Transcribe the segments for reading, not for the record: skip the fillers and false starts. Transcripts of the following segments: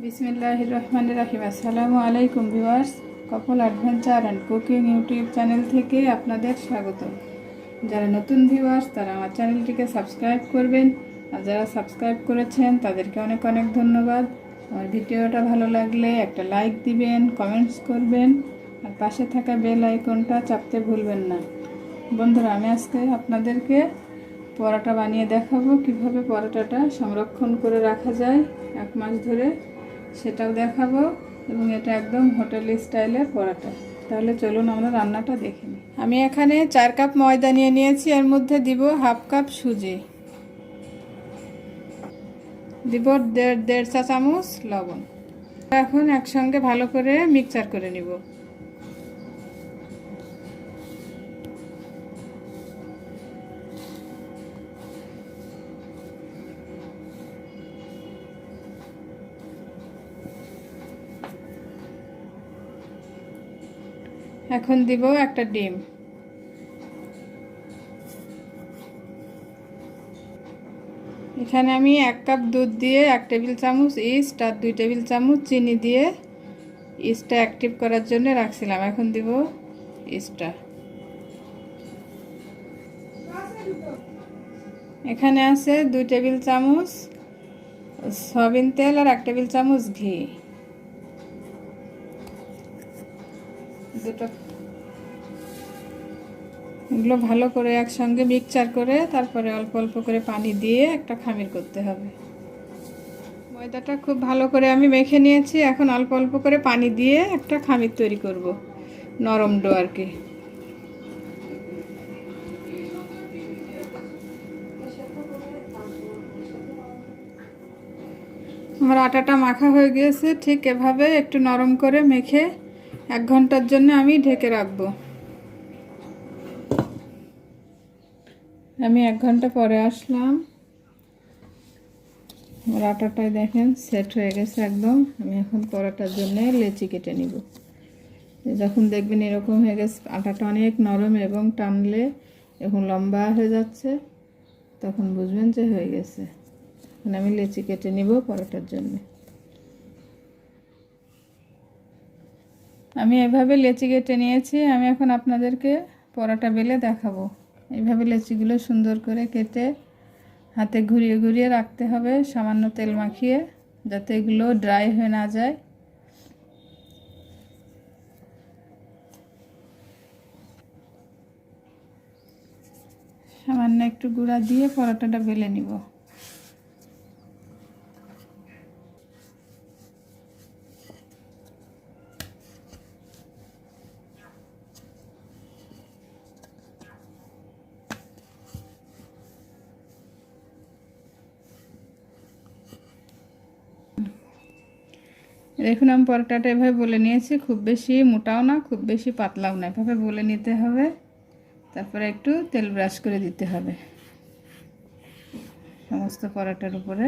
বিসমিল্লাহির রহমানির রহিম। আসসালামু আলাইকুম viewers, couple adventure and cooking YouTube channel থেকে আপনাদের স্বাগত। যারা নতুন ভিউয়ার্স তারা আমার চ্যানেলটিকে সাবস্ক্রাইব করবেন, আর যারা সাবস্ক্রাইব করেছেন তাদেরকে অনেক অনেক ধন্যবাদ। আমার ভিডিওটা ভালো লাগলে একটা লাইক দিবেন, কমেন্টস করবেন, আর পাশে থাকা বেল আইকনটা চাপতে ভুলবেন না। বন্ধুরা, আমি আজকে আপনাদেরকে পরোটা বানিয়ে দেখাবো, কিভাবে পরোটাটা সংরক্ষণ করে রাখা যায় 1 মাস ধরে, সেটাও দেখাবো। এবং এটা একদম হোটেল স্টাইলের পরোটা। তাহলে চলুন আমরা রান্নাটা দেখে নিই। আমি এখানে 4 কাপ ময়দা নিয়ে নিয়েছি, এর মধ্যে দিব হাফ কাপ সুজি, দিব দেড় চা চামচ লবণ। এখন একসঙ্গে ভালো করে মিক্সচার করে নিব। এখন দিব একটা ডিম। এখানে আমি 1 কাপ দুধ দিয়ে 1 টেবিল চামচ ইস্ট আর 2 টেবিল চামচ চিনি দিয়ে ইস্টটা অ্যাক্টিভ করার জন্য রাখছিলাম। এখন দিব ইস্টটা। এখানে আছে 2 টেবিল চামচ সয়াবিন তেল আর 1 টেবিল চামচ ঘি। দুটো এগুলো ভালো করে একসঙ্গে মিক্সচার করে তারপরে অল্প অল্প করে পানি দিয়ে একটা খামির করতে হবে। ময়দাটা খুব ভালো করে আমি মেখে নিয়েছি। এখন অল্প অল্প করে পানি দিয়ে একটা খামির তৈরি করব, নরম ডো আর কি। আমার আটাটা মাখা হয়ে গিয়েছে। ঠিক এভাবে একটু নরম করে মেখে 1 ঘন্টার জন্য আমি ঢেকে রাখবো। আমি 1 ঘন্টা পরে আসলাম। আমার আটাটাই দেখেন সেট হয়ে গেছে একদম। আমি এখন পরোটার জন্য লেচি কেটে নিব। যখন দেখবেন এরকম হয়ে গেছে, আটাটা অনেক নরম এবং টানলে এখন লম্বা হয়ে যাচ্ছে, তখন বুঝবেন যে হয়ে গেছে। এখন আমি লেচি কেটে নিব পরোটার জন্য। আমি এভাবে লেচি কেটে নিয়েছি। আমি এখন আপনাদেরকে পরোটা বেলে দেখাবো। এইভাবে লেচিগুলো সুন্দর করে কেটে হাতে ঘুরিয়ে ঘুরিয়ে রাখতে হবে, সামান্য তেল মাখিয়ে, যাতে এগুলো ড্রাই হয়ে না যায়। সামান্য একটু গুঁড়া দিয়ে পরোটাটা বেলে নিব। দেখুন, আমি পরোটাটা এভাবে বলে নিয়েছি। খুব বেশি মোটাও না, খুব বেশি পাতলাও না, এভাবে বলে নিতে হবে। তারপরে একটু তেল ব্রাশ করে দিতে হবে সমস্ত পরোটার উপরে।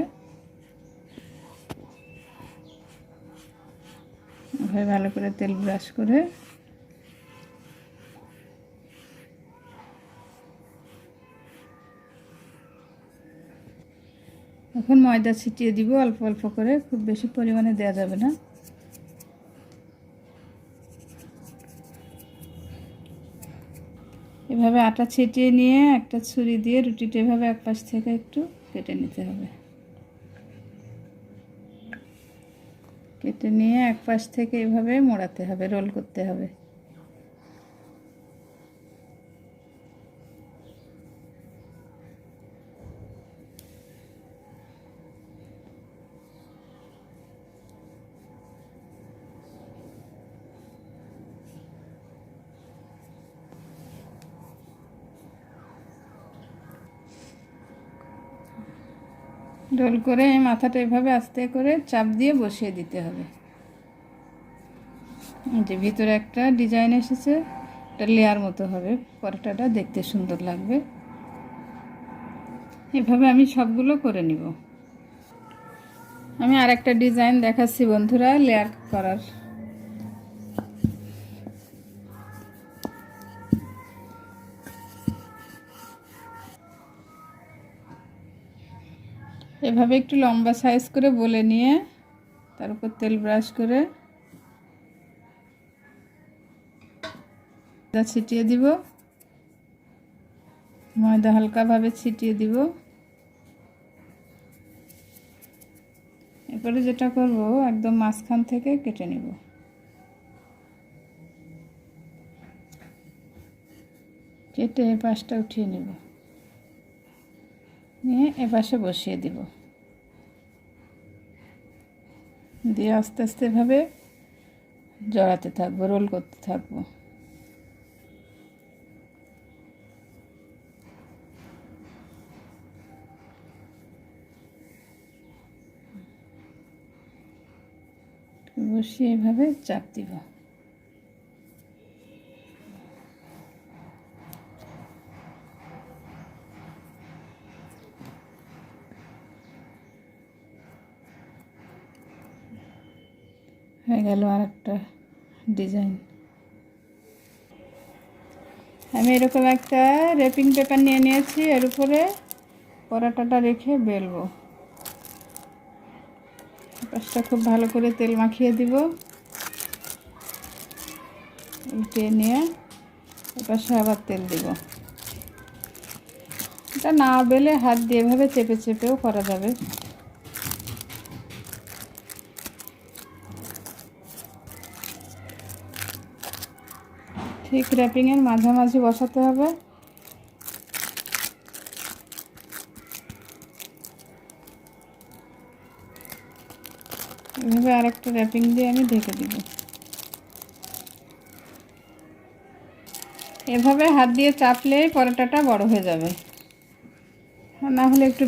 এভাবে ভালো করে তেল ব্রাশ করে এখন ময়দা ছিটিয়ে দিব অল্প অল্প করে, খুব বেশি পরিমাণে দেওয়া যাবে না। এভাবে আটা ছিটিয়ে নিয়ে একটা ছুরি দিয়ে রুটিটা এভাবে এক পাশ থেকে একটু কেটে নিতে হবে। কেটে নিয়ে এক পাশ থেকে এভাবে মোড়াতে হবে, রোল করতে হবে। রোল করে এই মাথাটা এভাবে আস্তে করে চাপ দিয়ে বসিয়ে দিতে হবে। যে ভিতরে একটা ডিজাইন এসেছে, একটা লেয়ার মতো হবে, পরোটাটা দেখতে সুন্দর লাগবে। এভাবে আমি সবগুলো করে নিব। আমি আরেকটা ডিজাইন দেখাচ্ছি বন্ধুরা, লেয়ার করার। এভাবে একটু লম্বা সাইজ করে বলে নিয়ে তার উপর তেল ব্রাশ করে ছিটিয়ে দিব, ময়দা হালকাভাবে ছিটিয়ে দিব। এরপরে যেটা করব, একদম মাঝখান থেকে কেটে নিব। কেটে এই পাশটা উঠিয়ে নিব, নিয়ে এ পাশে বসিয়ে দিব, দিয়ে আস্তে আস্তে এভাবে জড়াতে থাকবো, রোল করতে থাকবো। বসিয়ে এভাবে চাপ দিব। হয়ে গেল আরেকটা ডিজাইন। আমি এরকম একটা র্যাপিং পেপার নিয়ে নিয়েছি, এর উপরে পরোটাটা রেখে বেলবো। পাশটা খুব ভালো করে তেল মাখিয়ে দিব, উল্টে নিয়ে এপাশে আবার তেল দিব। এটা না বেলে হাত দিয়ে এভাবে চেপে চেপেও করা যাবে। ঠিক র্যাপিংয়ের মাঝামাঝি বসাতে হবে। এভাবে আরেকটা র্যাপিং দিয়ে আমি ঢেকে দিব। এভাবে হাত দিয়ে চাপলেই পরোটাটা বড় হয়ে যাবে, না হলে একটু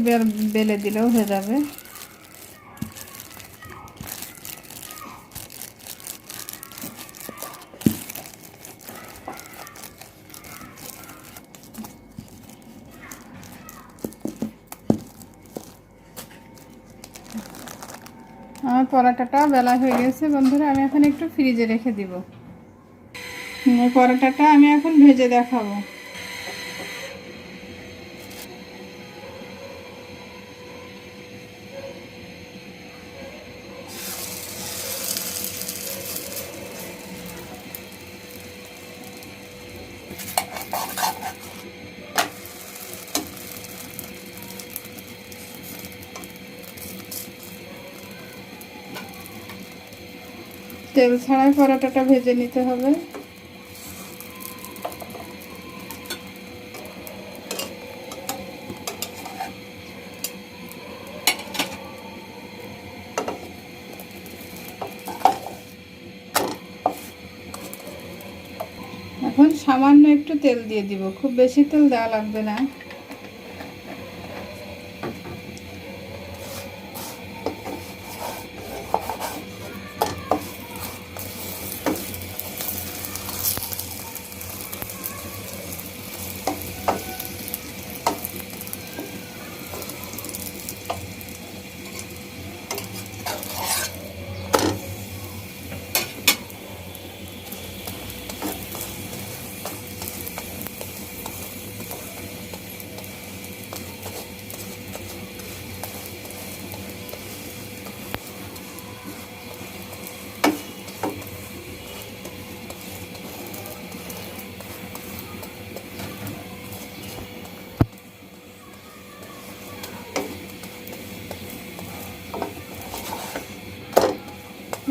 বেলে দিলেও হয়ে যাবে। আমার পরোটাটা বেলা হয়ে গেছে বন্ধুরা, আমি এখন একটু ফ্রিজে রেখে দিব। এই পরোটাটা আমি এখন ভেজে দেখাবো। তেল ছাড়াই পরোটাটা ভেজে নিতে হবে। এখন সামান্য একটু তেল দিয়ে দিব, খুব বেশি তেল দেওয়া লাগবে না।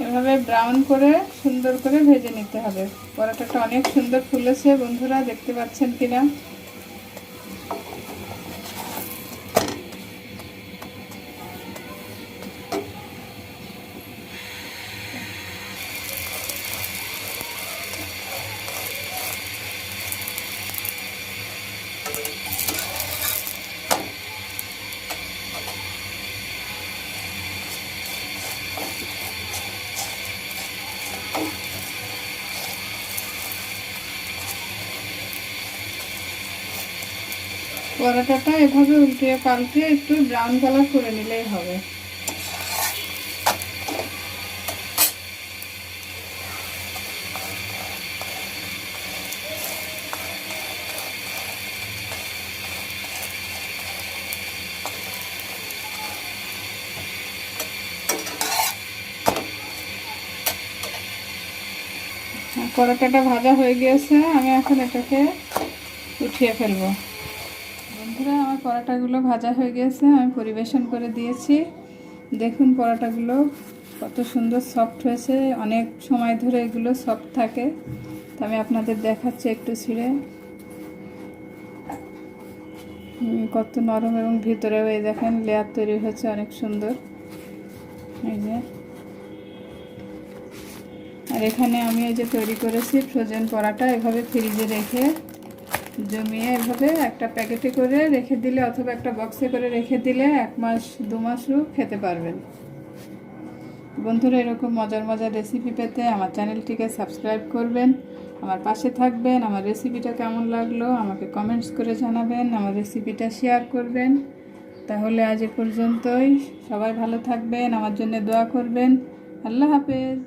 এভাবে ব্রাউন করে সুন্দর করে ভেজে নিতে হবে। পরোটাটা অনেক সুন্দর ফুলেছে বন্ধুরা, দেখতে পাচ্ছেন কিনা। পরোটাটা এভাবে উল্টে পাল্টে একটু ব্রাউন কালার করে নিলেই হবে। পরোটাটা ভাজা হয়ে গিয়েছে, আমি এখন এটাকে উঠিয়ে ফেলবো। বন্ধুরা, আমার পরোটাগুলো ভাজা হয়ে গিয়েছে, আমি পরিবেশন করে দিয়েছি। দেখুন পরোটাগুলো কত সুন্দর সফট হয়েছে, অনেক সময় ধরে এগুলো সফট থাকে। তো আমি আপনাদের দেখাচ্ছি একটু ছিঁড়ে, কত নরম এবং ভিতরেও এই দেখেন লেয়ার তৈরি হয়েছে অনেক সুন্দর। এই যে, আর এখানে আমি এই যে তৈরি করেছি ফ্রোজেন পরোটা, এভাবে ফ্রিজে রেখে জমিয়ে এভাবে একটা প্যাকেটে করে রেখে দিলে অথবা একটা বক্সে করে রেখে দিলে 1 মাস 2 মাসও খেতে পারবেন। বন্ধুরা, এরকম মজার মজার রেসিপি পেতে আমার চ্যানেলটিকে সাবস্ক্রাইব করবেন, আমার পাশে থাকবেন। আমার রেসিপিটা কেমন লাগলো আমাকে কমেন্টস করে জানাবেন, আমার রেসিপিটা শেয়ার করবেন। তাহলে আজ এ পর্যন্তই, সবাই ভালো থাকবেন, আমার জন্য দোয়া করবেন। আল্লাহ হাফেজ।